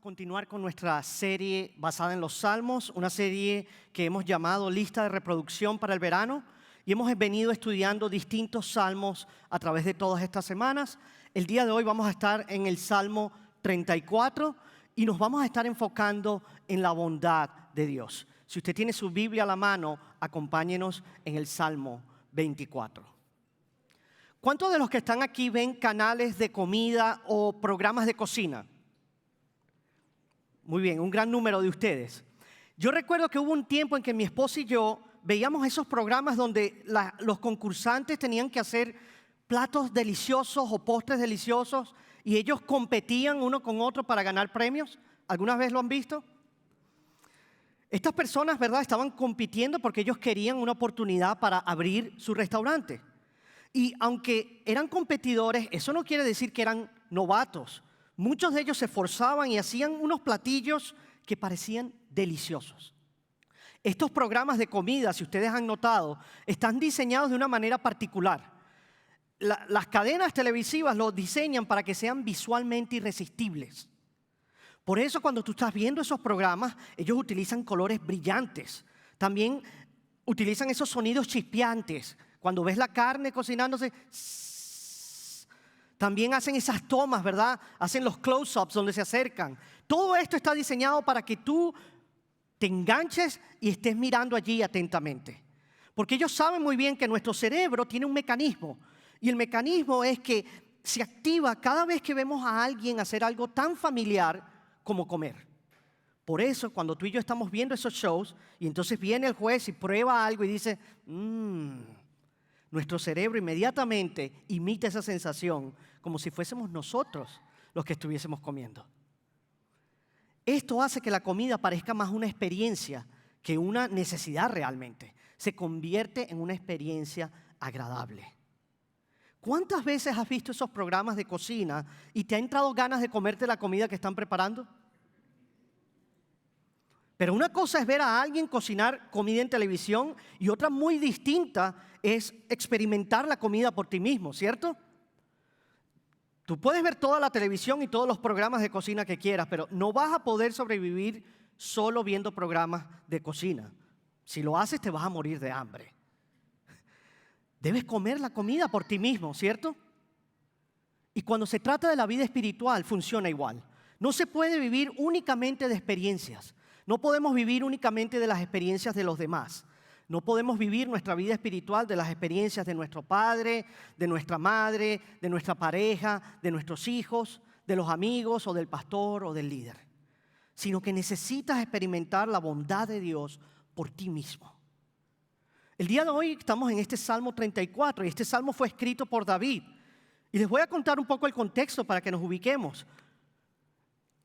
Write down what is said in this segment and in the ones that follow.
continuar con nuestra serie basada en los Salmos, una serie que hemos llamado Lista de Reproducción para el Verano, y hemos venido estudiando distintos salmos a través de todas estas semanas. El día de hoy vamos a estar en el Salmo 34 y nos vamos a estar enfocando en la bondad de Dios. Si usted tiene su Biblia a la mano, acompáñenos en el Salmo 24. ¿Cuántos de los que están aquí ven canales de comida o programas de cocina? Muy bien, un gran número de ustedes. Yo recuerdo que hubo un tiempo en que mi esposa y yo veíamos esos programas donde los concursantes tenían que hacer platos deliciosos o postres deliciosos y ellos competían uno con otro para ganar premios. ¿Alguna vez lo han visto? Estas personas, ¿verdad?, estaban compitiendo porque ellos querían una oportunidad para abrir su restaurante. Y aunque eran competidores, eso no quiere decir que eran novatos. Muchos de ellos se esforzaban y hacían unos platillos que parecían deliciosos. Estos programas de comida, si ustedes han notado, están diseñados de una manera particular. Las cadenas televisivas los diseñan para que sean visualmente irresistibles. Por eso cuando tú estás viendo esos programas, ellos utilizan colores brillantes. También utilizan esos sonidos chispeantes. Cuando ves la carne cocinándose, también hacen esas tomas, ¿verdad? Hacen los close-ups donde se acercan. Todo esto está diseñado para que tú te enganches y estés mirando allí atentamente. Porque ellos saben muy bien que nuestro cerebro tiene un mecanismo. Y el mecanismo es que se activa cada vez que vemos a alguien hacer algo tan familiar como comer. Por eso, cuando tú y yo estamos viendo esos shows, y entonces viene el juez y prueba algo y dice, nuestro cerebro inmediatamente imita esa sensación como si fuésemos nosotros los que estuviésemos comiendo. Esto hace que la comida parezca más una experiencia que una necesidad realmente. Se convierte en una experiencia agradable. ¿Cuántas veces has visto esos programas de cocina y te ha entrado ganas de comerte la comida que están preparando? Pero una cosa es ver a alguien cocinar comida en televisión y otra muy distinta es experimentar la comida por ti mismo, ¿cierto? Tú puedes ver toda la televisión y todos los programas de cocina que quieras, pero no vas a poder sobrevivir solo viendo programas de cocina. Si lo haces, te vas a morir de hambre. Debes comer la comida por ti mismo, ¿cierto? Y cuando se trata de la vida espiritual, funciona igual. No se puede vivir únicamente de experiencias. No podemos vivir únicamente de las experiencias de los demás. No podemos vivir nuestra vida espiritual de las experiencias de nuestro padre, de nuestra madre, de nuestra pareja, de nuestros hijos, de los amigos o del pastor o del líder. Sino que necesitas experimentar la bondad de Dios por ti mismo. El día de hoy estamos en este Salmo 34 y este Salmo fue escrito por David. Y les voy a contar un poco el contexto para que nos ubiquemos.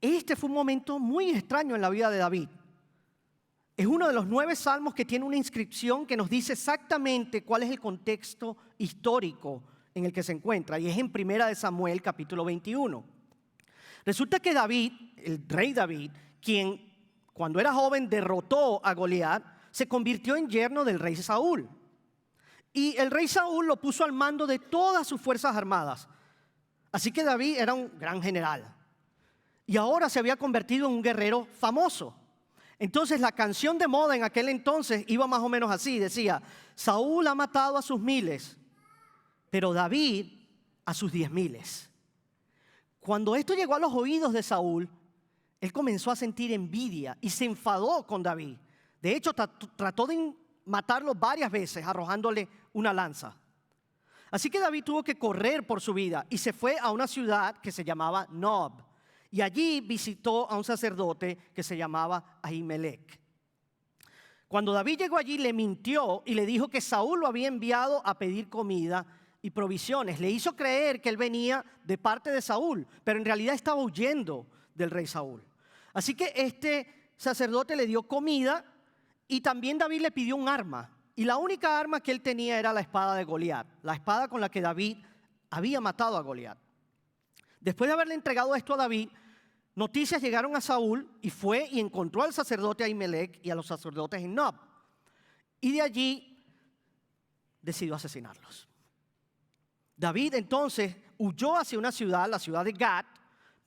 Este fue un momento muy extraño en la vida de David. Es uno de los 9 salmos que tiene una inscripción que nos dice exactamente cuál es el contexto histórico en el que se encuentra. Y es en 1 Samuel capítulo 21. Resulta que David, el rey David, quien cuando era joven derrotó a Goliat, se convirtió en yerno del rey Saúl. Y el rey Saúl lo puso al mando de todas sus fuerzas armadas. Así que David era un gran general. Y ahora se había convertido en un guerrero famoso. Entonces la canción de moda en aquel entonces iba más o menos así. Decía, Saúl ha matado a sus 1000, pero David a sus 10,000. Cuando esto llegó a los oídos de Saúl, él comenzó a sentir envidia y se enfadó con David. De hecho, trató de matarlo varias veces arrojándole una lanza. Así que David tuvo que correr por su vida y se fue a una ciudad que se llamaba Nob. Y allí visitó a un sacerdote que se llamaba Ahimelech. Cuando David llegó allí, le mintió y le dijo que Saúl lo había enviado a pedir comida y provisiones. Le hizo creer que él venía de parte de Saúl, pero en realidad estaba huyendo del rey Saúl. Así que este sacerdote le dio comida y también David le pidió un arma. Y la única arma que él tenía era la espada de Goliat, la espada con la que David había matado a Goliat. Después de haberle entregado esto a David, noticias llegaron a Saúl y fue y encontró al sacerdote Ahimelech y a los sacerdotes en Nob. Y de allí decidió asesinarlos. David entonces huyó hacia una ciudad, la ciudad de Gat,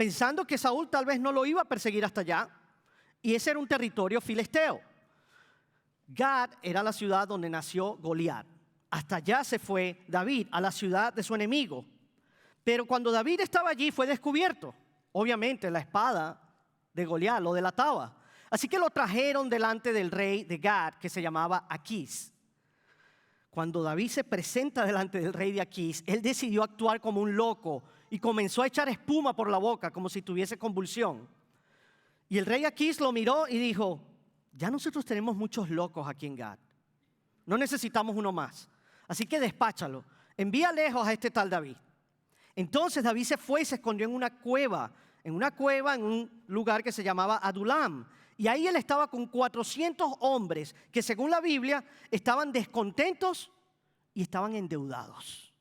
pensando que Saúl tal vez no lo iba a perseguir hasta allá, y ese era un territorio filisteo. Gad era la ciudad donde nació Goliat. Hasta allá se fue David, a la ciudad de su enemigo. Pero cuando David estaba allí fue descubierto. Obviamente la espada de Goliat lo delataba. Así que lo trajeron delante del rey de Gad, que se llamaba Aquís. Cuando David se presenta delante del rey de Aquís, él decidió actuar como un loco y comenzó a echar espuma por la boca como si tuviese convulsión. Y el rey Aquís lo miró y dijo: ya nosotros tenemos muchos locos aquí en Gad. No necesitamos uno más. Así que despáchalo. Envía lejos a este tal David. Entonces David se fue y se escondió en una cueva en un lugar que se llamaba Adulam. Y ahí él estaba con 400 hombres que, según la Biblia, estaban descontentos y estaban endeudados.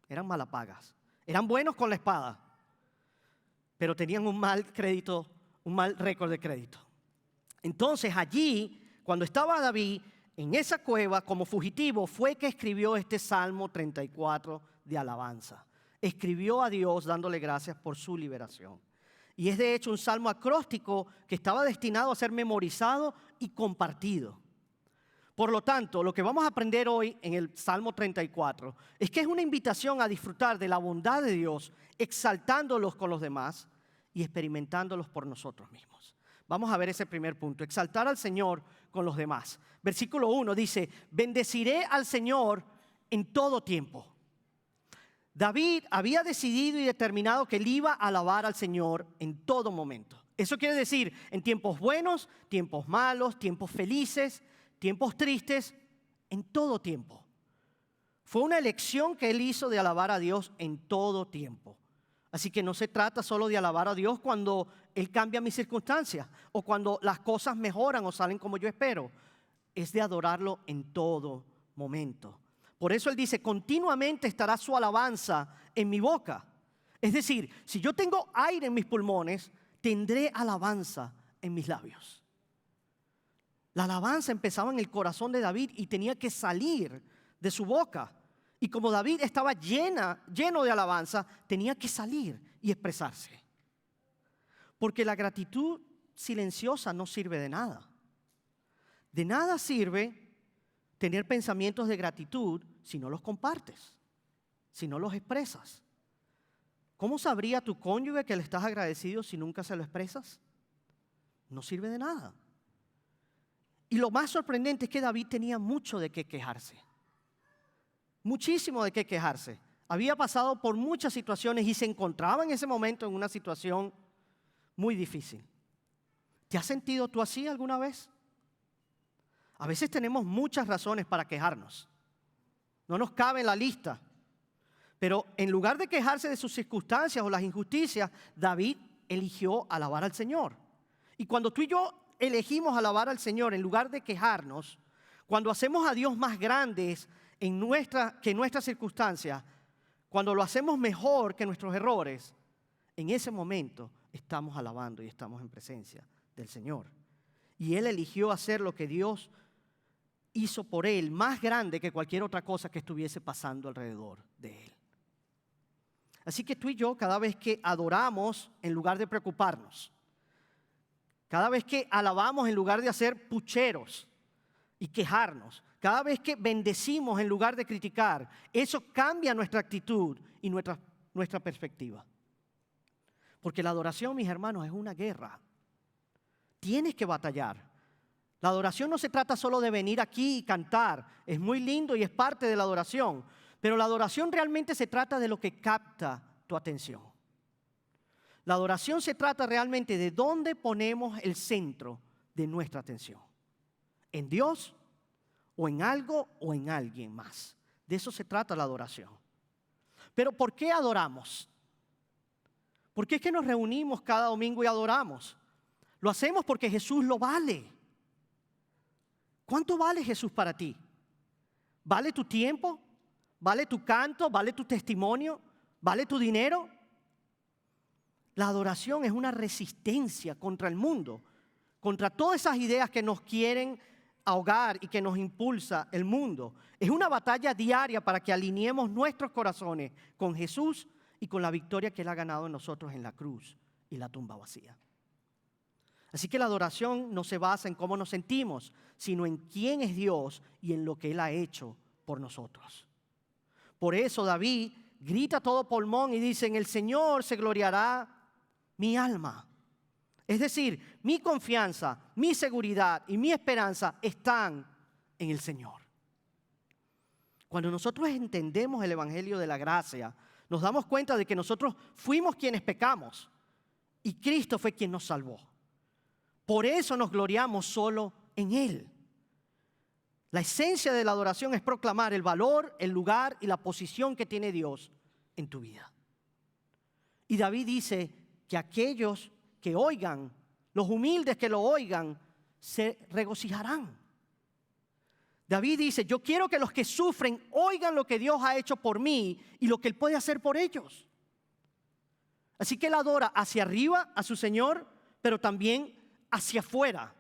Eran malapagas. Eran buenos con la espada, pero tenían un mal récord de crédito. Entonces allí, cuando estaba David en esa cueva como fugitivo, fue que escribió este Salmo 34 de alabanza. Escribió a Dios dándole gracias por su liberación. Y es de hecho un salmo acróstico que estaba destinado a ser memorizado y compartido. Por lo tanto, lo que vamos a aprender hoy en el Salmo 34 es que es una invitación a disfrutar de la bondad de Dios, exaltándolos con los demás y experimentándolos por nosotros mismos. Vamos a ver ese primer punto, exaltar al Señor con los demás. Versículo 1 dice: bendeciré al Señor en todo tiempo. David había decidido y determinado que él iba a alabar al Señor en todo momento. Eso quiere decir en tiempos buenos, tiempos malos, tiempos felices, tiempos tristes, en todo tiempo. Fue una elección que él hizo de alabar a Dios en todo tiempo. Así que no se trata solo de alabar a Dios cuando Él cambia mis circunstancias o cuando las cosas mejoran o salen como yo espero. Es de adorarlo en todo momento. Por eso Él dice: continuamente estará su alabanza en mi boca. Es decir, si yo tengo aire en mis pulmones, tendré alabanza en mis labios. La alabanza empezaba en el corazón de David y tenía que salir de su boca. Y como David estaba lleno de alabanza, tenía que salir y expresarse. Porque la gratitud silenciosa no sirve de nada. De nada sirve tener pensamientos de gratitud si no los compartes, si no los expresas. ¿Cómo sabría tu cónyuge que le estás agradecido si nunca se lo expresas? No sirve de nada. Y lo más sorprendente es que David tenía mucho de qué quejarse. Muchísimo de qué quejarse. Había pasado por muchas situaciones y se encontraba en ese momento en una situación muy difícil. ¿Te has sentido tú así alguna vez? A veces tenemos muchas razones para quejarnos. No nos cabe en la lista. Pero en lugar de quejarse de sus circunstancias o las injusticias, David eligió alabar al Señor. Y cuando tú y yo elegimos alabar al Señor en lugar de quejarnos, cuando hacemos a Dios más grandes que nuestras circunstancias, cuando lo hacemos mejor que nuestros errores, en ese momento estamos alabando y estamos en presencia del Señor. Y Él eligió hacer lo que Dios hizo por Él, más grande que cualquier otra cosa que estuviese pasando alrededor de Él. Así que tú y yo, cada vez que adoramos en lugar de preocuparnos, cada vez que alabamos en lugar de hacer pucheros y quejarnos, cada vez que bendecimos en lugar de criticar, eso cambia nuestra actitud y nuestra perspectiva. Porque la adoración, mis hermanos, es una guerra. Tienes que batallar. La adoración no se trata solo de venir aquí y cantar. Es muy lindo y es parte de la adoración. Pero la adoración realmente se trata de lo que capta tu atención. La adoración se trata realmente de dónde ponemos el centro de nuestra atención. ¿En Dios o en algo o en alguien más? De eso se trata la adoración. Pero ¿por qué adoramos? ¿Por qué es que nos reunimos cada domingo y adoramos? Lo hacemos porque Jesús lo vale. ¿Cuánto vale Jesús para ti? ¿Vale tu tiempo? ¿Vale tu canto? ¿Vale tu testimonio? ¿Vale tu dinero? La adoración es una resistencia contra el mundo, contra todas esas ideas que nos quieren ahogar y que nos impulsa el mundo. Es una batalla diaria para que alineemos nuestros corazones con Jesús y con la victoria que Él ha ganado en nosotros en la cruz y la tumba vacía. Así que la adoración no se basa en cómo nos sentimos, sino en quién es Dios y en lo que Él ha hecho por nosotros. Por eso David grita a todo pulmón y dice: en el Señor se gloriará mi alma. Es decir, mi confianza, mi seguridad y mi esperanza están en el Señor. Cuando nosotros entendemos el Evangelio de la gracia, nos damos cuenta de que nosotros fuimos quienes pecamos y Cristo fue quien nos salvó. Por eso nos gloriamos solo en Él. La esencia de la adoración es proclamar el valor, el lugar y la posición que tiene Dios en tu vida. Y David dice que aquellos que oigan, los humildes que lo oigan, se regocijarán. David dice: yo quiero que los que sufren oigan lo que Dios ha hecho por mí y lo que Él puede hacer por ellos. Así que Él adora hacia arriba a su Señor, pero también hacia afuera,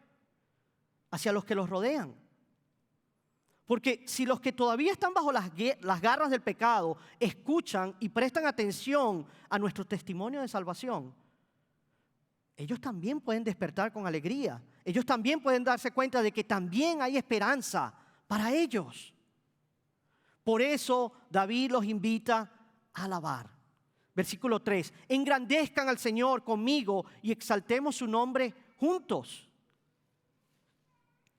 hacia los que los rodean. Porque si los que todavía están bajo las garras del pecado escuchan y prestan atención a nuestro testimonio de salvación, ellos también pueden despertar con alegría. Ellos también pueden darse cuenta de que también hay esperanza para ellos. Por eso David los invita a alabar. Versículo 3: engrandezcan al Señor conmigo y exaltemos su nombre juntos.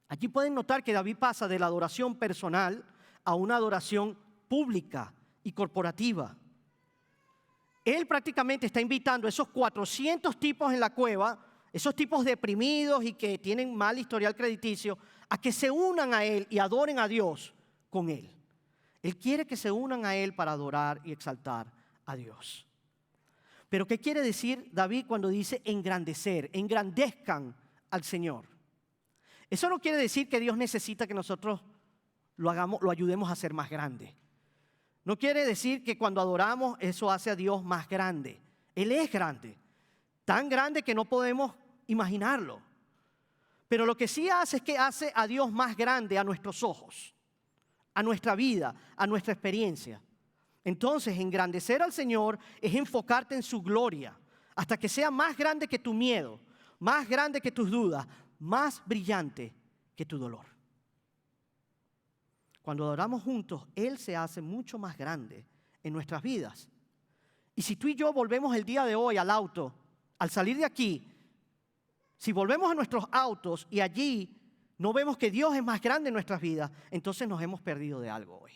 Aquí pueden notar que David pasa de la adoración personal a una adoración pública y corporativa. Él prácticamente está invitando a esos 400 tipos en la cueva, esos tipos deprimidos y que tienen mal historial crediticio, a que se unan a Él y adoren a Dios con Él. Él quiere que se unan a Él para adorar y exaltar a Dios. Pero ¿qué quiere decir David cuando dice engrandecer? Engrandezcan al Señor. Eso no quiere decir que Dios necesita que nosotros lo ayudemos a ser más grande. No quiere decir que cuando adoramos eso hace a Dios más grande. Él es grande, tan grande que no podemos imaginarlo. Pero lo que sí hace es que hace a Dios más grande a nuestros ojos, a nuestra vida, a nuestra experiencia. Entonces, engrandecer al Señor es enfocarte en su gloria, hasta que sea más grande que tu miedo, más grande que tus dudas, más brillante que tu dolor. Cuando adoramos juntos, Él se hace mucho más grande en nuestras vidas. Y si tú y yo volvemos el día de hoy al auto, al salir de aquí, si volvemos a nuestros autos y allí no vemos que Dios es más grande en nuestras vidas, entonces nos hemos perdido de algo hoy.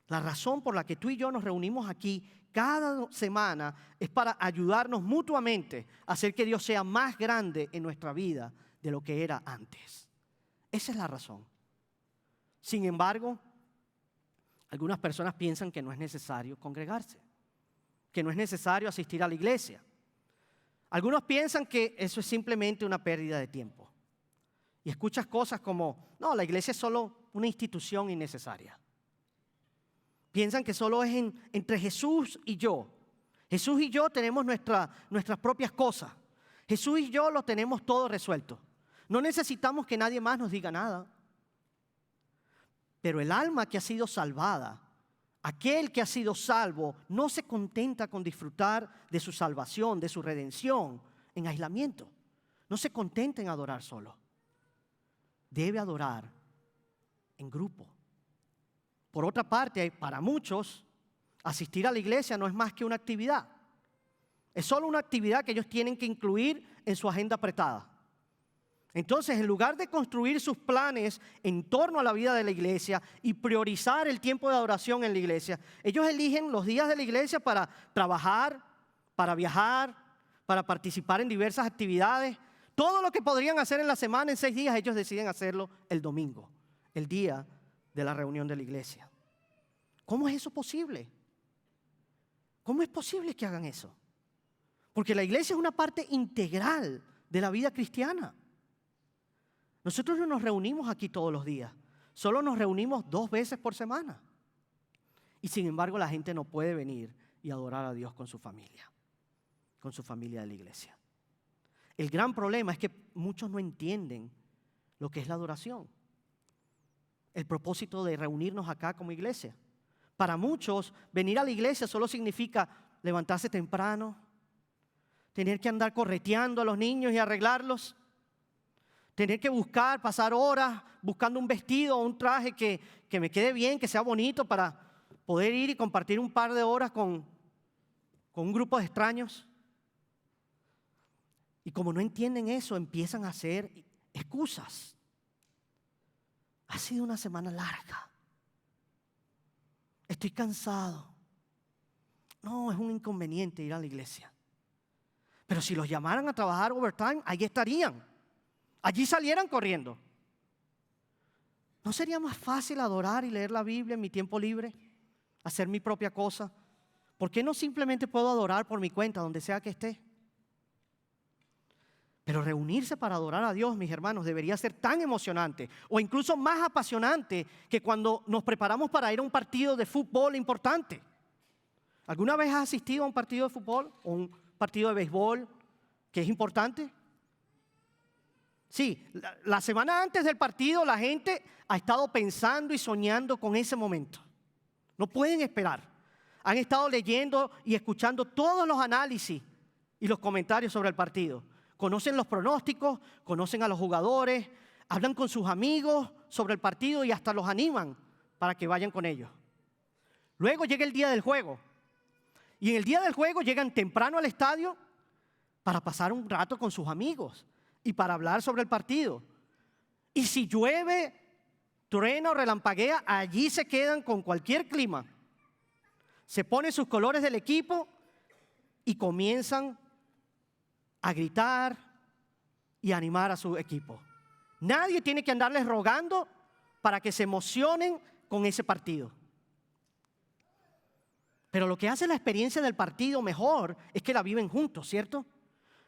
La razón por la que tú y yo nos reunimos aquí cada semana es para ayudarnos mutuamente a hacer que Dios sea más grande en nuestra vida de lo que era antes. Esa es la razón. Sin embargo, algunas personas piensan que no es necesario congregarse, que no es necesario asistir a la iglesia. Algunos piensan que eso es simplemente una pérdida de tiempo. Y escuchas cosas como: no, la iglesia es solo una institución innecesaria. Piensan que solo es entre Jesús y yo. Jesús y yo tenemos nuestras propias cosas. Jesús y yo lo tenemos todo resuelto. No necesitamos que nadie más nos diga nada. Pero el alma que ha sido salvada, aquel que ha sido salvo, no se contenta con disfrutar de su salvación, de su redención en aislamiento. No se contenta en adorar solo. Debe adorar en grupo. Por otra parte, para muchos, asistir a la iglesia no es más que una actividad. Es solo una actividad que ellos tienen que incluir en su agenda apretada. Entonces, en lugar de construir sus planes en torno a la vida de la iglesia y priorizar el tiempo de adoración en la iglesia, ellos eligen los días de la iglesia para trabajar, para viajar, para participar en diversas actividades. Todo lo que podrían hacer en la semana, en 6 días, ellos deciden hacerlo el domingo, el día de la reunión de la iglesia. ¿Cómo es eso posible? ¿Cómo es posible que hagan eso? Porque la iglesia es una parte integral de la vida cristiana. Nosotros no nos reunimos aquí todos los días, solo nos reunimos 2 veces por semana. Y sin embargo la gente no puede venir y adorar a Dios con su familia de la iglesia. El gran problema es que muchos no entienden lo que es la adoración, el propósito de reunirnos acá como iglesia. Para muchos, venir a la iglesia solo significa levantarse temprano, tener que andar correteando a los niños y arreglarlos, tener que pasar horas buscando un vestido o un traje que me quede bien, que sea bonito para poder ir y compartir un par de horas con un grupo de extraños. Y como no entienden eso, empiezan a hacer excusas. Ha sido una semana larga. Estoy cansado. No, es un inconveniente ir a la iglesia. Pero si los llamaran a trabajar overtime, allí estarían. Allí salieran corriendo. ¿No sería más fácil adorar y leer la Biblia en mi tiempo libre? Hacer mi propia cosa. ¿Por qué no simplemente puedo adorar por mi cuenta, donde sea que esté? Pero reunirse para adorar a Dios, mis hermanos, debería ser tan emocionante o incluso más apasionante que cuando nos preparamos para ir a un partido de fútbol importante. ¿Alguna vez has asistido a un partido de fútbol o un partido de béisbol que es importante? Sí, la semana antes del partido la gente ha estado pensando y soñando con ese momento. No pueden esperar. Han estado leyendo y escuchando todos los análisis y los comentarios sobre el partido. Conocen los pronósticos, conocen a los jugadores, hablan con sus amigos sobre el partido y hasta los animan para que vayan con ellos. Luego llega el día del juego. Y en el día del juego llegan temprano al estadio para pasar un rato con sus amigos y para hablar sobre el partido. Y si llueve, truena o relampaguea, allí se quedan con cualquier clima. Se ponen sus colores del equipo y comienzan a gritar y a animar a su equipo. Nadie tiene que andarles rogando para que se emocionen con ese partido. Pero lo que hace la experiencia del partido mejor es que la viven juntos, ¿cierto?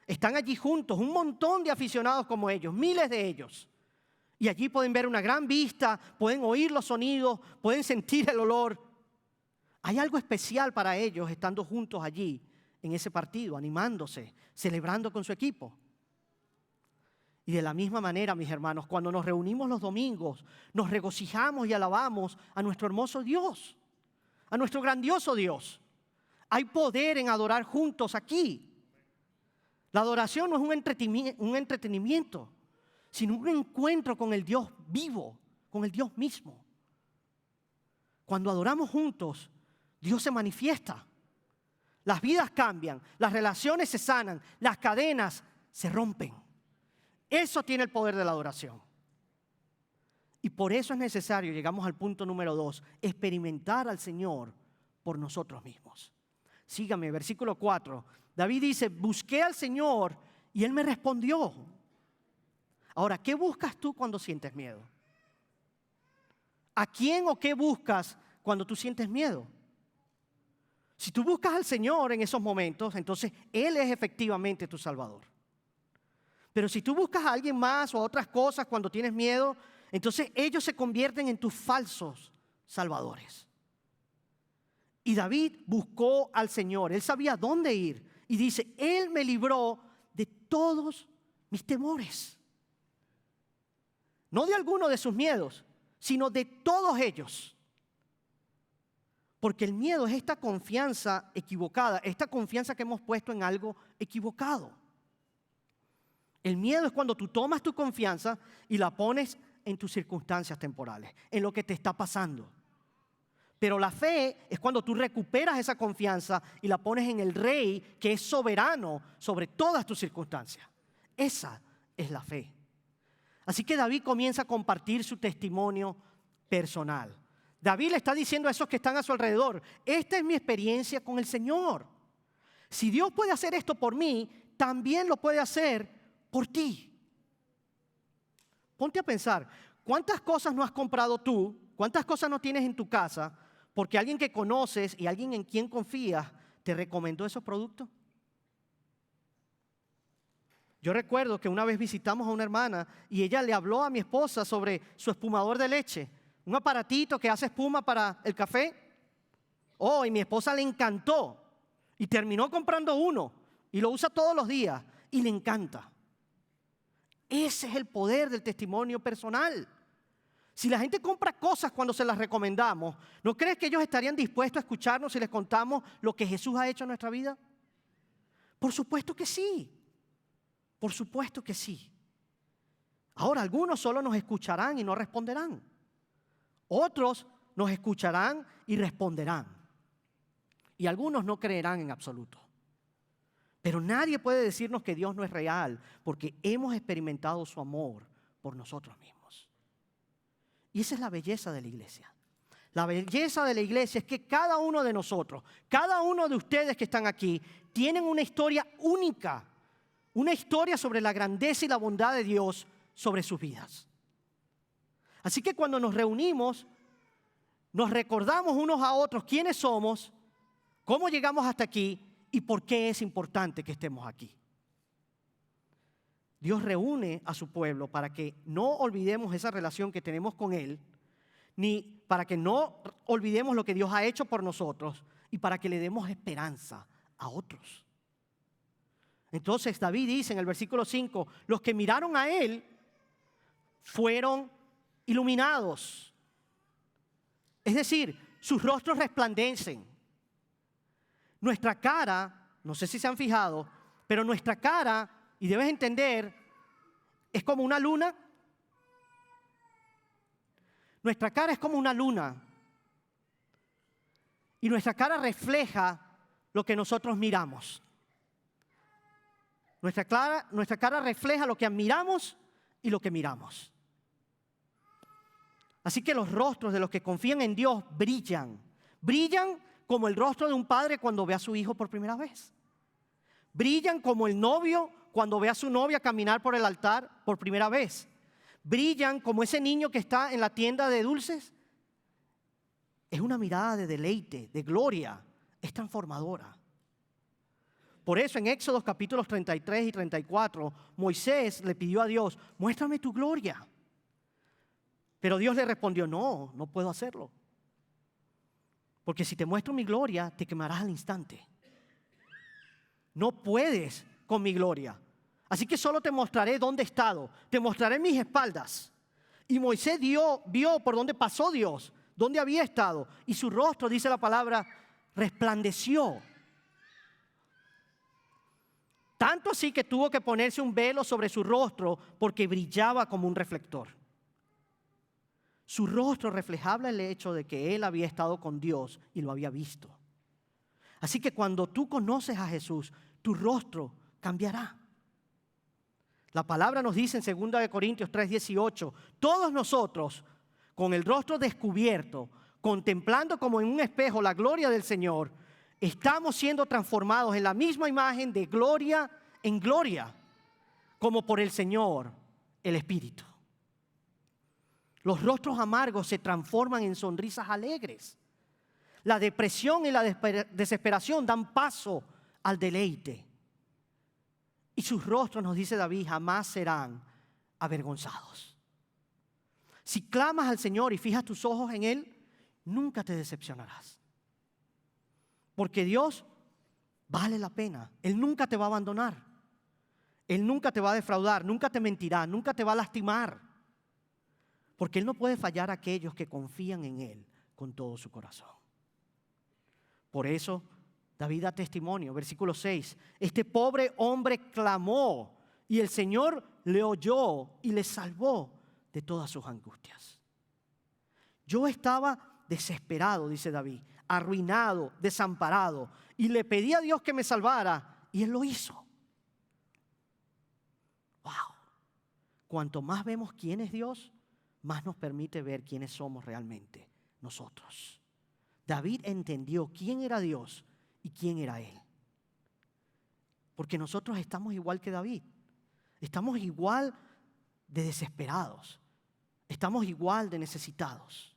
Están allí juntos, un montón de aficionados como ellos, miles de ellos. Y allí pueden ver una gran vista, pueden oír los sonidos, pueden sentir el olor. Hay algo especial para ellos estando juntos allí en ese partido, animándose, celebrando con su equipo. Y de la misma manera, mis hermanos, cuando nos reunimos los domingos, nos regocijamos y alabamos a nuestro hermoso Dios, a nuestro grandioso Dios. Hay poder en adorar juntos aquí. La adoración no es un entretenimiento, sino un encuentro con el Dios vivo, con el Dios mismo. Cuando adoramos juntos, Dios se manifiesta. Las vidas cambian, las relaciones se sanan, las cadenas se rompen. Eso tiene el poder de la adoración. Y por eso es necesario, llegamos al punto número 2, experimentar al Señor por nosotros mismos. Sígame, versículo 4. David dice, busqué al Señor y Él me respondió. Ahora, ¿qué buscas tú cuando sientes miedo? ¿A quién o qué buscas cuando tú sientes miedo? Si tú buscas al Señor en esos momentos, entonces Él es efectivamente tu Salvador. Pero si tú buscas a alguien más o a otras cosas cuando tienes miedo, entonces ellos se convierten en tus falsos salvadores. Y David buscó al Señor, él sabía dónde ir. Y dice, Él me libró de todos mis temores. No de alguno de sus miedos, sino de todos ellos. Porque el miedo es esta confianza equivocada, esta confianza que hemos puesto en algo equivocado. El miedo es cuando tú tomas tu confianza y la pones en tus circunstancias temporales, en lo que te está pasando. Pero la fe es cuando tú recuperas esa confianza y la pones en el Rey que es soberano sobre todas tus circunstancias. Esa es la fe. Así que David comienza a compartir su testimonio personal. David le está diciendo a esos que están a su alrededor, esta es mi experiencia con el Señor. Si Dios puede hacer esto por mí, también lo puede hacer por ti. Ponte a pensar, ¿cuántas cosas no has comprado tú? ¿Cuántas cosas no tienes en tu casa? Porque alguien que conoces y alguien en quien confías te recomendó esos productos. Yo recuerdo que una vez visitamos a una hermana y ella le habló a mi esposa sobre su espumador de leche. Un aparatito que hace espuma para el café. Oh, y mi esposa le encantó. Y terminó comprando uno. Y lo usa todos los días. Y le encanta. Ese es el poder del testimonio personal. Si la gente compra cosas cuando se las recomendamos, ¿no crees que ellos estarían dispuestos a escucharnos si les contamos lo que Jesús ha hecho en nuestra vida? Por supuesto que sí. Por supuesto que sí. Ahora, algunos solo nos escucharán y no responderán. Otros nos escucharán y responderán. Y algunos no creerán en absoluto. Pero nadie puede decirnos que Dios no es real porque hemos experimentado su amor por nosotros mismos. Y esa es la belleza de la iglesia. La belleza de la iglesia es que cada uno de nosotros, cada uno de ustedes que están aquí, tienen una historia única, una historia sobre la grandeza y la bondad de Dios sobre sus vidas. Así que cuando nos reunimos, nos recordamos unos a otros quiénes somos, cómo llegamos hasta aquí y por qué es importante que estemos aquí. Dios reúne a su pueblo para que no olvidemos esa relación que tenemos con Él, ni para que no olvidemos lo que Dios ha hecho por nosotros y para que le demos esperanza a otros. Entonces David dice en el versículo 5, los que miraron a Él fueron iluminados. Es decir, sus rostros resplandecen. Nuestra cara, no sé si se han fijado, pero nuestra cara, y debes entender, es como una luna. Nuestra cara es como una luna. Y nuestra cara refleja lo que nosotros miramos. Nuestra cara refleja lo que admiramos y lo que miramos. Así que los rostros de los que confían en Dios brillan. Brillan como el rostro de un padre cuando ve a su hijo por primera vez. Brillan como el novio cuando ve a su novia caminar por el altar por primera vez. Brillan como ese niño que está en la tienda de dulces. Es una mirada de deleite, de gloria. Es transformadora. Por eso en Éxodo capítulos 33 y 34, Moisés le pidió a Dios, muéstrame tu gloria. Pero Dios le respondió, no puedo hacerlo. Porque si te muestro mi gloria, te quemarás al instante. No puedes con mi gloria. Así que solo te mostraré dónde he estado. Te mostraré mis espaldas. Y Moisés vio por dónde pasó Dios, dónde había estado. Y su rostro, dice la palabra, resplandeció. Tanto así que tuvo que ponerse un velo sobre su rostro porque brillaba como un reflector. Su rostro reflejaba el hecho de que él había estado con Dios y lo había visto. Así que cuando tú conoces a Jesús, tu rostro cambiará. La palabra nos dice en 2 Corintios 3:18, todos nosotros con el rostro descubierto, contemplando como en un espejo la gloria del Señor, estamos siendo transformados en la misma imagen de gloria en gloria, como por el Señor, el Espíritu. Los rostros amargos se transforman en sonrisas alegres. La depresión y la desesperación dan paso al deleite. Y sus rostros, nos dice David, jamás serán avergonzados. Si clamas al Señor y fijas tus ojos en Él, nunca te decepcionarás. Porque Dios vale la pena. Él nunca te va a abandonar. Él nunca te va a defraudar, nunca te mentirá, nunca te va a lastimar. Porque Él no puede fallar a aquellos que confían en Él con todo su corazón. Por eso David da testimonio, versículo 6. Este pobre hombre clamó y el Señor le oyó y le salvó de todas sus angustias. Yo estaba desesperado, dice David, arruinado, desamparado, y le pedí a Dios que me salvara y Él lo hizo. ¡Wow! Cuanto más vemos quién es Dios, más nos permite ver quiénes somos realmente nosotros. David entendió quién era Dios y quién era Él. Porque nosotros estamos igual que David. Estamos igual de desesperados. Estamos igual de necesitados.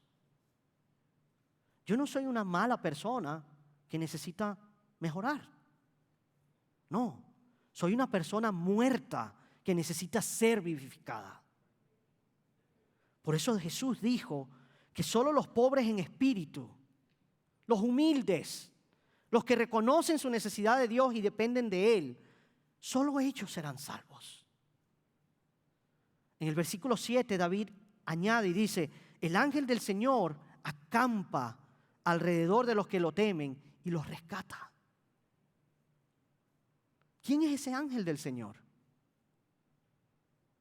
Yo no soy una mala persona que necesita mejorar. No, soy una persona muerta que necesita ser vivificada. Por eso Jesús dijo que solo los pobres en espíritu, los humildes, los que reconocen su necesidad de Dios y dependen de Él, solo ellos serán salvos. En el versículo 7 David añade y dice, el ángel del Señor acampa alrededor de los que lo temen y los rescata. ¿Quién es ese ángel del Señor?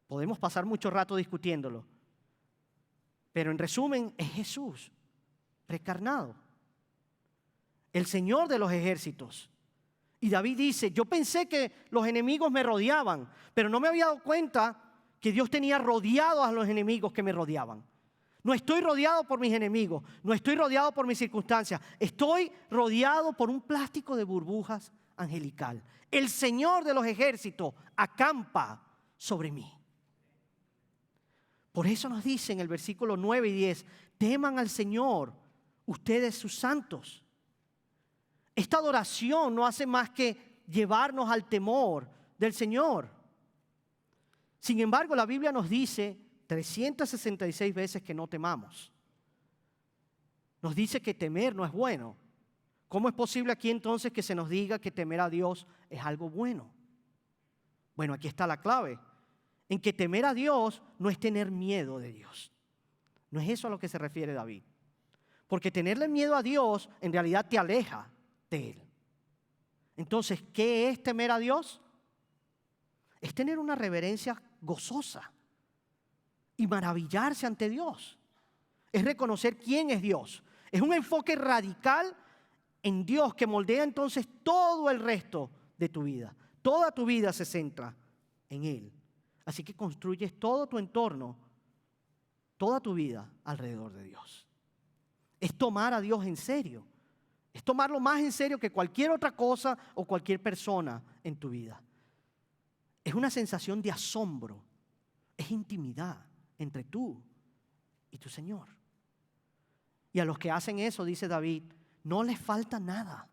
Podemos pasar mucho rato discutiéndolo, pero en resumen es Jesús, reencarnado, el Señor de los ejércitos. Y David dice, yo pensé que los enemigos me rodeaban, pero no me había dado cuenta que Dios tenía rodeados a los enemigos que me rodeaban. No estoy rodeado por mis enemigos, no estoy rodeado por mis circunstancias, estoy rodeado por un plástico de burbujas angelical. El Señor de los ejércitos acampa sobre mí. Por eso nos dice en el versículo 9 y 10, teman al Señor, ustedes sus santos. Esta adoración no hace más que llevarnos al temor del Señor. Sin embargo, la Biblia nos dice 366 veces que no temamos. Nos dice que temer no es bueno. ¿Cómo es posible aquí entonces que se nos diga que temer a Dios es algo bueno? Bueno, aquí está la clave. En que temer a Dios no es tener miedo de Dios. No es eso a lo que se refiere David. Porque tenerle miedo a Dios en realidad te aleja de Él. Entonces, ¿qué es temer a Dios? Es tener una reverencia gozosa y maravillarse ante Dios. Es reconocer quién es Dios. Es un enfoque radical en Dios que moldea entonces todo el resto de tu vida. Toda tu vida se centra en Él. Así que construyes todo tu entorno, toda tu vida alrededor de Dios. Es tomar a Dios en serio. Es tomarlo más en serio que cualquier otra cosa o cualquier persona en tu vida. Es una sensación de asombro. Es intimidad entre tú y tu Señor. Y a los que hacen eso, dice David, no les falta nada.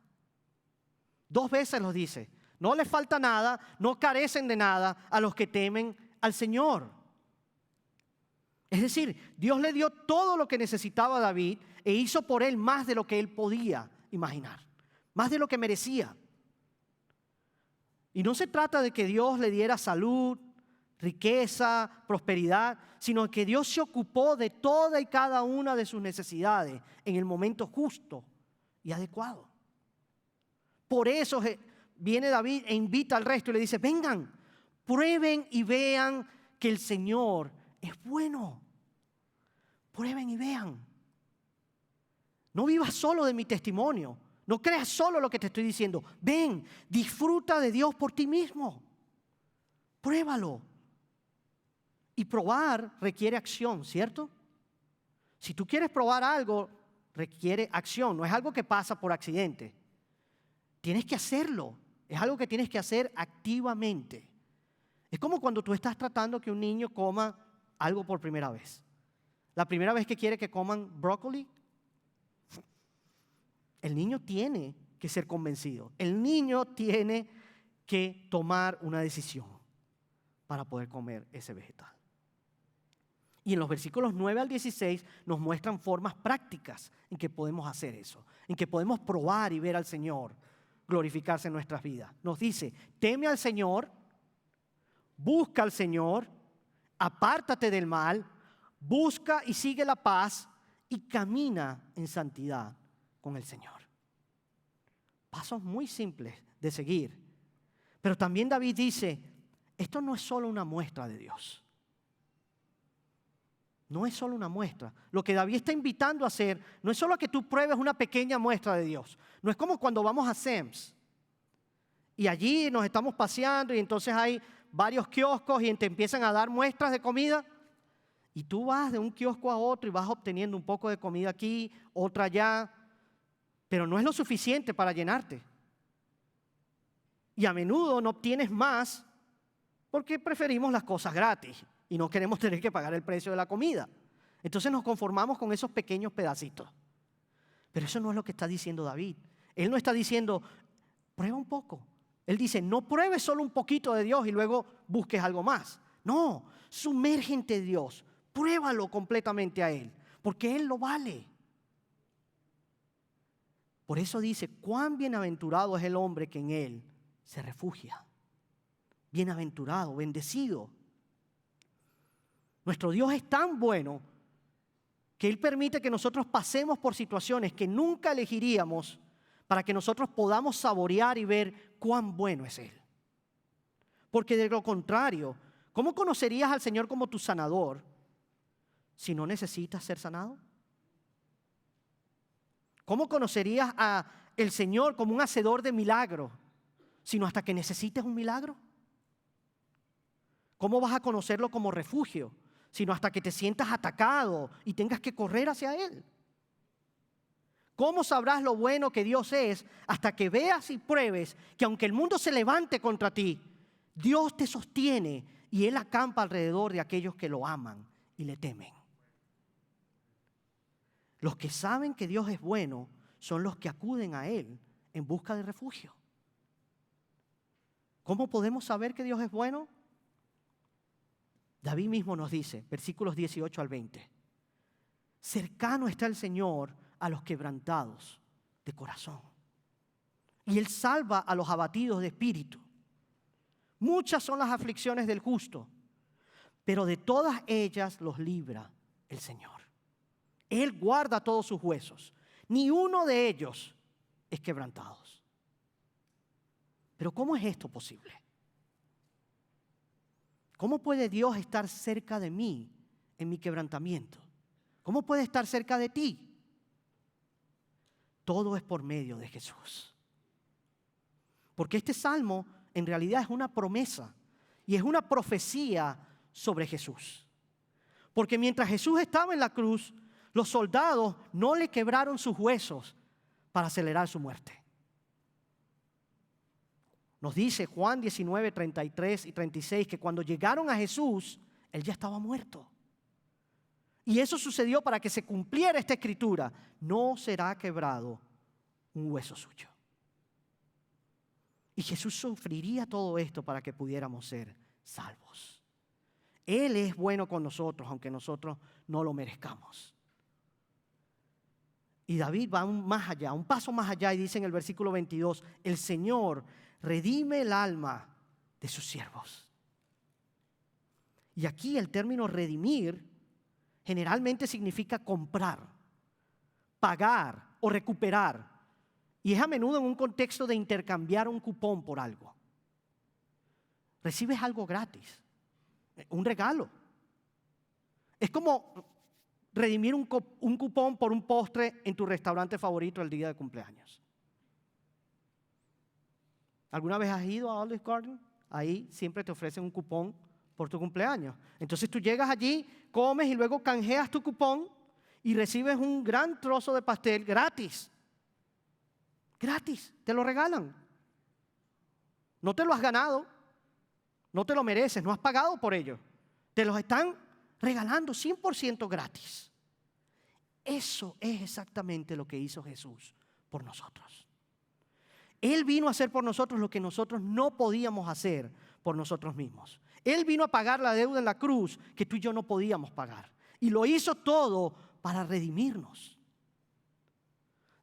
2 veces los dice. No les falta nada, no carecen de nada a los que temen al Señor. Es decir, Dios le dio todo lo que necesitaba a David e hizo por él más de lo que él podía imaginar, más de lo que merecía. Y no se trata de que Dios le diera salud, riqueza, prosperidad, sino que Dios se ocupó de toda y cada una de sus necesidades en el momento justo y adecuado. Por eso viene David e invita al resto y le dice, vengan, prueben y vean que el Señor es bueno. Prueben y vean. No vivas solo de mi testimonio. No creas solo lo que te estoy diciendo. Ven, disfruta de Dios por ti mismo. Pruébalo. Y probar requiere acción, ¿cierto? Si tú quieres probar algo, requiere acción. No es algo que pasa por accidente. Tienes que hacerlo. Es algo que tienes que hacer activamente. Es como cuando tú estás tratando que un niño coma algo por primera vez. La primera vez que quiere que coman brócoli, el niño tiene que ser convencido. El niño tiene que tomar una decisión para poder comer ese vegetal. Y en los versículos 9 al 16 nos muestran formas prácticas en que podemos hacer eso, en que podemos probar y ver al Señor glorificarse en nuestras vidas. Nos dice, teme al Señor, busca al Señor, apártate del mal, busca y sigue la paz y camina en santidad con el Señor. Pasos muy simples de seguir. Pero también David dice, esto no es solo una muestra de Dios. No es solo una muestra. Lo que David está invitando a hacer no es solo que tú pruebes una pequeña muestra de Dios. No es como cuando vamos a Sam's y allí nos estamos paseando y entonces hay varios kioscos y te empiezan a dar muestras de comida y tú vas de un kiosco a otro y vas obteniendo un poco de comida aquí, otra allá, pero no es lo suficiente para llenarte. Y a menudo no obtienes más porque preferimos las cosas gratis y no queremos tener que pagar el precio de la comida. Entonces nos conformamos con esos pequeños pedacitos. Pero eso no es lo que está diciendo David. Él no está diciendo, prueba un poco. Él dice, no pruebes solo un poquito de Dios y luego busques algo más. No, sumérgete en Dios. Pruébalo completamente a Él, porque Él lo vale. Por eso dice, cuán bienaventurado es el hombre que en Él se refugia. Bienaventurado, bendecido. Nuestro Dios es tan bueno que Él permite que nosotros pasemos por situaciones que nunca elegiríamos para que nosotros podamos saborear y ver cuán bueno es Él. Porque de lo contrario, ¿cómo conocerías al Señor como tu sanador si no necesitas ser sanado? ¿Cómo conocerías al Señor como un hacedor de milagros sino hasta que necesites un milagro? ¿Cómo vas a conocerlo como refugio sino hasta que te sientas atacado y tengas que correr hacia Él? ¿Cómo sabrás lo bueno que Dios es hasta que veas y pruebes que aunque el mundo se levante contra ti, Dios te sostiene y Él acampa alrededor de aquellos que lo aman y le temen? Los que saben que Dios es bueno son los que acuden a Él en busca de refugio. ¿Cómo podemos saber que Dios es bueno? David mismo nos dice, versículos 18 al 20, cercano está el Señor a los quebrantados de corazón, y Él salva a los abatidos de espíritu. Muchas son las aflicciones del justo, pero de todas ellas los libra el Señor. Él guarda todos sus huesos, ni uno de ellos es quebrantado. Pero ¿cómo es esto posible? ¿Cómo puede Dios estar cerca de mí en mi quebrantamiento? ¿Cómo puede estar cerca de ti? Todo es por medio de Jesús. Porque este salmo en realidad es una promesa y es una profecía sobre Jesús. Porque mientras Jesús estaba en la cruz, los soldados no le quebraron sus huesos para acelerar su muerte. Nos dice Juan 19, 33 y 36 que cuando llegaron a Jesús, Él ya estaba muerto. Y eso sucedió para que se cumpliera esta escritura: no será quebrado un hueso suyo. Y Jesús sufriría todo esto para que pudiéramos ser salvos. Él es bueno con nosotros, aunque nosotros no lo merezcamos. Y David va aún más allá, un paso más allá, y dice en el versículo 22, el Señor redime el alma de sus siervos. Y aquí el término redimir generalmente significa comprar, pagar o recuperar. Y es a menudo en un contexto de intercambiar un cupón por algo. Recibes algo gratis, un regalo. Es como redimir un cupón por un postre en tu restaurante favorito el día de cumpleaños. ¿Alguna vez has ido a Olive Garden? Ahí siempre te ofrecen un cupón por tu cumpleaños. Entonces tú llegas allí, comes y luego canjeas tu cupón y recibes un gran trozo de pastel gratis. Gratis, te lo regalan. No te lo has ganado, no te lo mereces, no has pagado por ello. Te los están regalando 100% gratis. Eso es exactamente lo que hizo Jesús por nosotros. Él vino a hacer por nosotros lo que nosotros no podíamos hacer por nosotros mismos. Él vino a pagar la deuda en la cruz que tú y yo no podíamos pagar. Y lo hizo todo para redimirnos.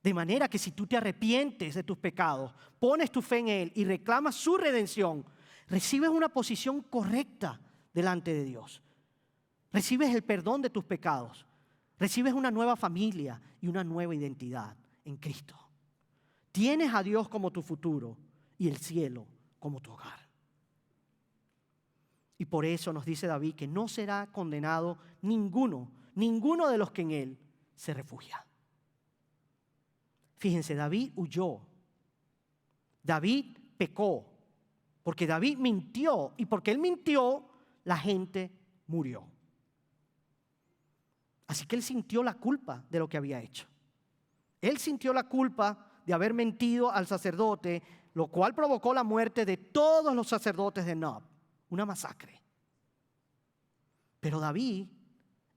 De manera que si tú te arrepientes de tus pecados, pones tu fe en Él y reclamas su redención, recibes una posición correcta delante de Dios. Recibes el perdón de tus pecados. Recibes una nueva familia y una nueva identidad en Cristo. Tienes a Dios como tu futuro y el cielo como tu hogar. Y por eso nos dice David que no será condenado ninguno de los que en Él se refugia. Fíjense, David huyó. David pecó. Porque David mintió. Y porque él mintió, la gente murió. Así que él sintió la culpa de lo que había hecho. Él sintió la culpa de haber mentido al sacerdote, lo cual provocó la muerte de todos los sacerdotes de Nob. Una masacre. Pero David,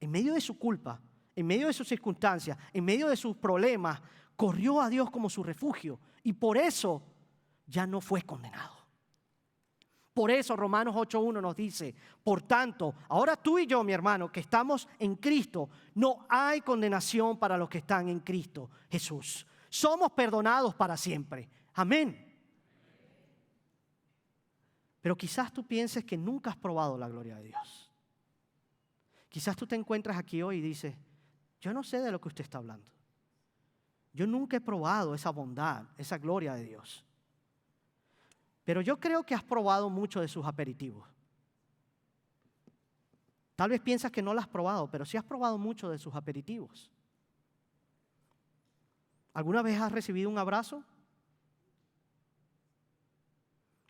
en medio de su culpa, en medio de sus circunstancias, en medio de sus problemas, corrió a Dios como su refugio y por eso ya no fue condenado. Por eso Romanos 8:1 nos dice, por tanto, ahora tú y yo, mi hermano, que estamos en Cristo, no hay condenación para los que están en Cristo Jesús. Somos perdonados para siempre. Amén. Pero quizás tú pienses que nunca has probado la gloria de Dios. Quizás tú te encuentras aquí hoy y dices, yo no sé de lo que usted está hablando. Yo nunca he probado esa bondad, esa gloria de Dios. Pero yo creo que has probado mucho de sus aperitivos. Tal vez piensas que no lo has probado, pero sí has probado mucho de sus aperitivos. ¿Alguna vez has recibido un abrazo?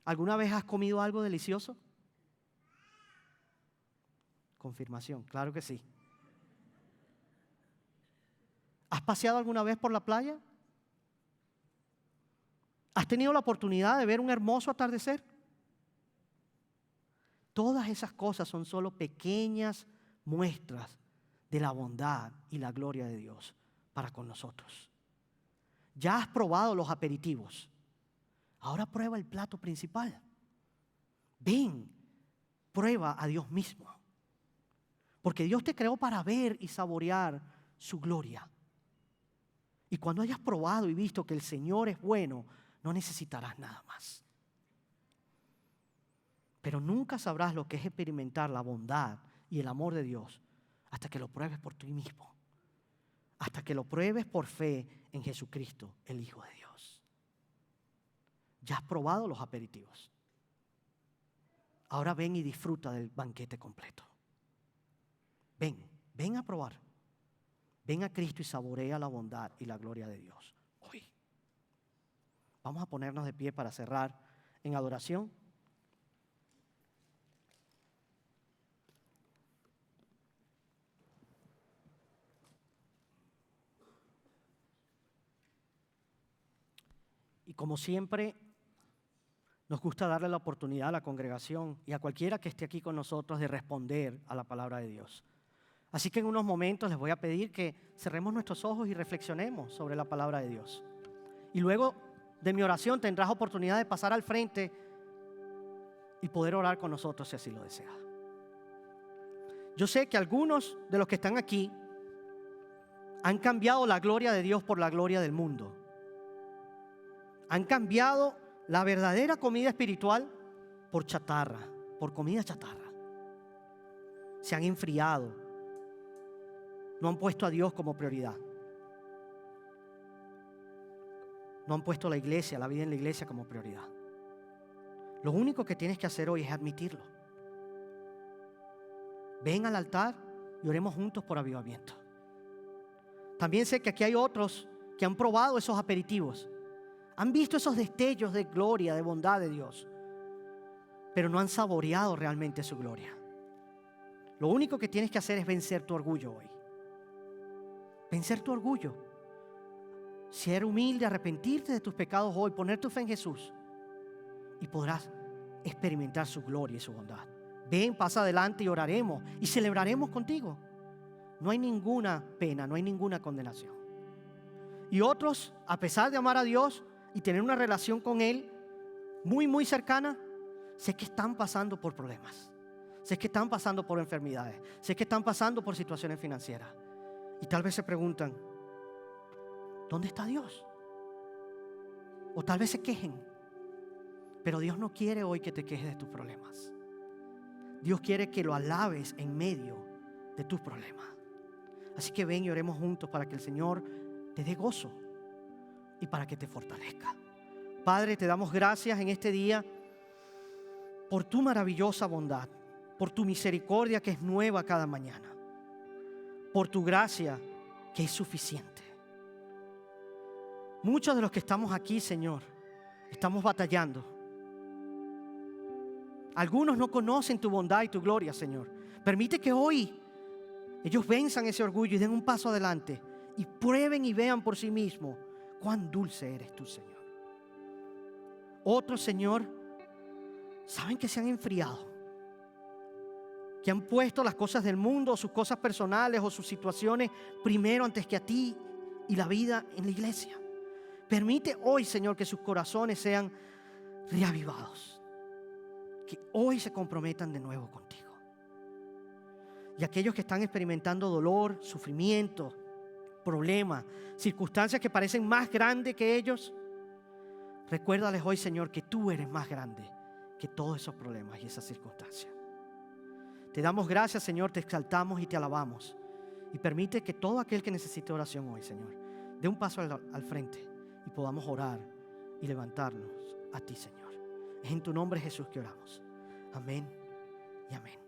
¿Alguna vez has comido algo delicioso? Confirmación, claro que sí. ¿Has paseado alguna vez por la playa? ¿Has tenido la oportunidad de ver un hermoso atardecer? Todas esas cosas son solo pequeñas muestras de la bondad y la gloria de Dios para con nosotros. Ya has probado los aperitivos. Ahora prueba el plato principal. Ven, prueba a Dios mismo. Porque Dios te creó para ver y saborear su gloria. Y cuando hayas probado y visto que el Señor es bueno, no necesitarás nada más. Pero nunca sabrás lo que es experimentar la bondad y el amor de Dios hasta que lo pruebes por ti mismo. Hasta que lo pruebes por fe en Jesucristo, el Hijo de Dios. Ya has probado los aperitivos. Ahora ven y disfruta del banquete completo. Ven a probar. Ven a Cristo y saborea la bondad y la gloria de Dios hoy. Vamos a ponernos de pie para cerrar en adoración. Y como siempre, nos gusta darle la oportunidad a la congregación y a cualquiera que esté aquí con nosotros de responder a la palabra de Dios. Así que en unos momentos les voy a pedir que cerremos nuestros ojos y reflexionemos sobre la palabra de Dios. Y luego de mi oración tendrás oportunidad de pasar al frente y poder orar con nosotros si así lo deseas. Yo sé que algunos de los que están aquí han cambiado la gloria de Dios por la gloria del mundo. Han cambiado la verdadera comida espiritual por chatarra, por comida chatarra. Se han enfriado. No han puesto a Dios como prioridad. No han puesto la iglesia, la vida en la iglesia como prioridad. Lo único que tienes que hacer hoy es admitirlo. Ven al altar y oremos juntos por avivamiento. También sé que aquí hay otros que han probado esos aperitivos. Han visto esos destellos de gloria, de bondad de Dios, pero no han saboreado realmente su gloria. Lo único que tienes que hacer es vencer tu orgullo hoy. Vencer tu orgullo. Ser humilde, arrepentirte de tus pecados hoy, poner tu fe en Jesús y podrás experimentar su gloria y su bondad. Ven, pasa adelante y oraremos y celebraremos contigo. No hay ninguna pena, no hay ninguna condenación. Y otros, a pesar de amar a Dios y tener una relación con Él muy, muy cercana, sé que están pasando por problemas. Sé que están pasando por enfermedades. Sé que están pasando por situaciones financieras. Y tal vez se preguntan, ¿dónde está Dios? O tal vez se quejen. Pero Dios no quiere hoy que te quejes de tus problemas. Dios quiere que lo alabes en medio de tus problemas. Así que ven y oremos juntos para que el Señor te dé gozo y para que te fortalezca. Padre, te damos gracias en este día por tu maravillosa bondad, por tu misericordia que es nueva cada mañana, por tu gracia que es suficiente. Muchos de los que estamos aquí, Señor, estamos batallando. Algunos no conocen tu bondad y tu gloria, Señor. Permite que hoy ellos venzan ese orgullo y den un paso adelante y prueben y vean por sí mismos cuán dulce eres tú, Señor. Otros, Señor, saben que se han enfriado, que han puesto las cosas del mundo, sus cosas personales o sus situaciones primero antes que a ti y la vida en la iglesia. Permite hoy, Señor, que sus corazones sean reavivados, que hoy se comprometan de nuevo contigo. Y aquellos que están experimentando dolor, sufrimiento, problemas, circunstancias que parecen más grandes que ellos, recuérdales hoy, Señor, que tú eres más grande que todos esos problemas y esas circunstancias. Te damos gracias, Señor, te exaltamos y te alabamos. Y permite que todo aquel que necesite oración hoy, Señor, dé un paso al frente y podamos orar y levantarnos a ti, Señor. Es en tu nombre, Jesús, que oramos. Amén y amén.